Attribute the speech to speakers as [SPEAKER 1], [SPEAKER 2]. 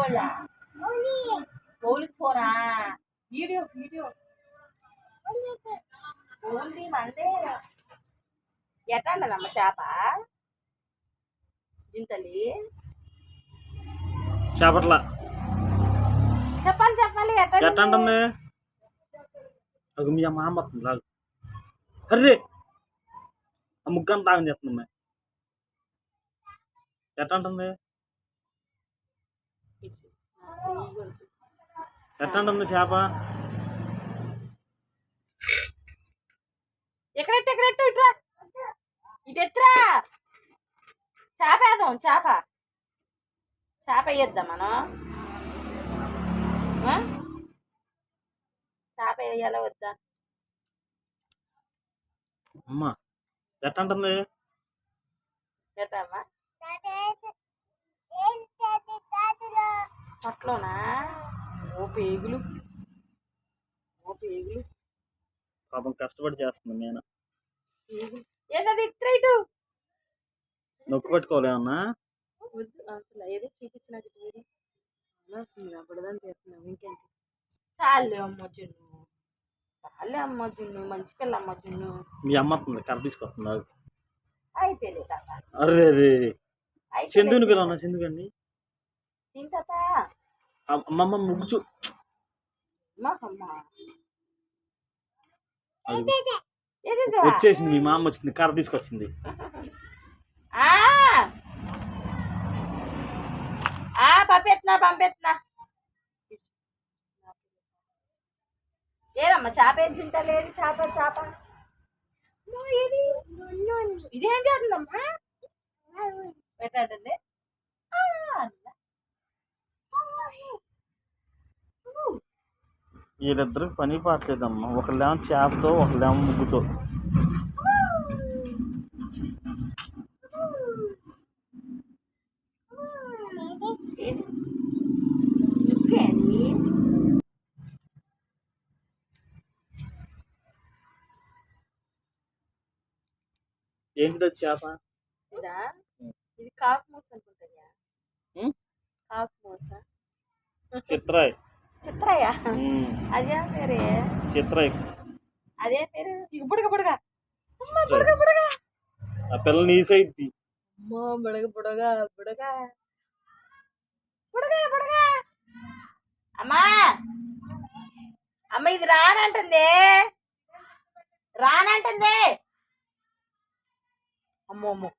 [SPEAKER 1] కోళ్ళకి ఫోనా video only మందే ఎట్లా ఉండదమ్మ చేప జింతలి
[SPEAKER 2] చేపట్ల
[SPEAKER 1] చెప్పాలి
[SPEAKER 2] ఎట్లా ఉంటుంది అది మీ అమ్మ వస్తుంది లాగు అర్రే ఆ ముగ్గంతా తాగని చేస్తుంది ఎట్లా ఉంటుంది ఎట్లా ఉంటుంది చేప
[SPEAKER 1] ఎక్కడెట్టు ఇట్రా ఇటెట్రా చేప వేద్దాం చేప వేయద్దాం మనం చేప వేయాలా వద్దా
[SPEAKER 2] అమ్మా ఎట్లా ఉంటుంది
[SPEAKER 1] ఎట్టమ్మా పట్లోనా ఓ పేగులు
[SPEAKER 2] పాపం కష్టపడి చేస్తుంది నేను
[SPEAKER 1] ఏంటది ఇటు
[SPEAKER 2] నొక్కు పెట్టుకోవాలేమన్నా
[SPEAKER 1] వద్దు అసలు ఏదో చూపించినట్టు అప్పటిదాన్ని చేస్తున్నావు ఇంకేంటి చాలే అమ్మ జున్ను మంచి పిల్ల అమ్మ జున్ను
[SPEAKER 2] మీ అమ్మ వస్తుంది కర్ర తీసుకొస్తుంది
[SPEAKER 1] అయితే
[SPEAKER 2] అరే రే సింధుని పిల్లన్నా సింధుకండి అమ్మమ్మ ముగ్గు వచ్చేసింది మీ మా అమ్మ వచ్చింది కర్ర తీసుకొచ్చింది
[SPEAKER 1] పంపెత్తున్నా ఏదమ్మా చేప ఏం చింతలేదు చేప ఇదేం చేస్తుందమ్మా పెట్టండి
[SPEAKER 2] వీళ్ళిద్దరికి పని పాటలేదమ్మా ఒకళ్ళేమో చేపతో ఒకళ్ళేమో ముగ్గుతో ఏంటిది చేప
[SPEAKER 1] ఇది కాకు మూస అనుకుంటా కాకు మూస చిత్రయ్య అదే పేరే
[SPEAKER 2] చిత్రయ్య
[SPEAKER 1] అదే పేరు బుడగా
[SPEAKER 2] ఆ పిల్ల నీసైద్ది
[SPEAKER 1] బుడగా అమ్మా ఇది రానంటుంది అమ్మో